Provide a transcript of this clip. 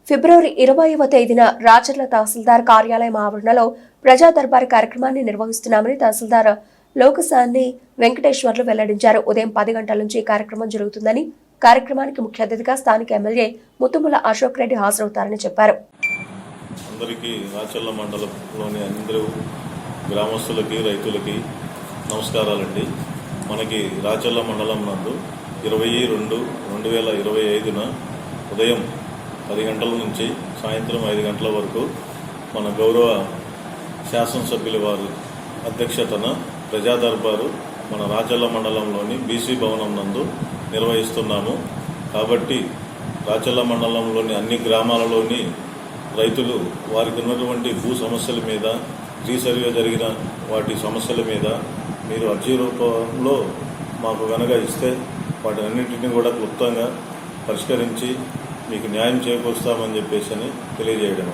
ఫిబ్రవరి 20వ తేదీన రాచర్ల తహసీల్దార్ కార్యాలయం ఆవరణలో ప్రజా దర్బార్ కార్యక్రమాన్ని నిర్వహిస్తున్నామని తహసీల్దార్ లోకసాని వెంకటేశ్వర్లు వెల్లడించారు. ఉదయం 10 గంటల నుంచి ఈ కార్యక్రమం జరుగుతుందని, కార్యక్రమానికి ముఖ్య అతిథిగా స్థానిక ఎమ్మెల్యే ముత్తుముల అశోక్ రెడ్డి హాజరవుతారని చెప్పారు. అందరికీ రాచర్ల మండలంలోని అందరూ గ్రామస్తులకి రైతులకి నమస్కారాలండి. మనకి రాచర్ల మండలం నందు 20/2/2025న ఉదయం 10 గంటల నుంచి సాయంత్రం 5 గంటల వరకు మన గౌరవ శాసనసభ్యుల వారి అధ్యక్షతన ప్రజా దర్బారు మన రాచర్ల మండలంలోని బీసీ భవనం నందు నిర్వహిస్తున్నాము. కాబట్టి రాచర్ల మండలంలోని అన్ని గ్రామాలలోని రైతులు వారికి ఉన్నటువంటి భూ సమస్యల మీద, రీసర్వే జరిగిన వాటి సమస్యల మీద మీరు అర్జీ రూపంలో మాకు గనక ఇస్తే వాటినన్నింటినీ కూడా క్లుప్తంగా పరిష్కరించి మీకు న్యాయం చేకూరుస్తామని చెప్పేసి తెలియజేయడం.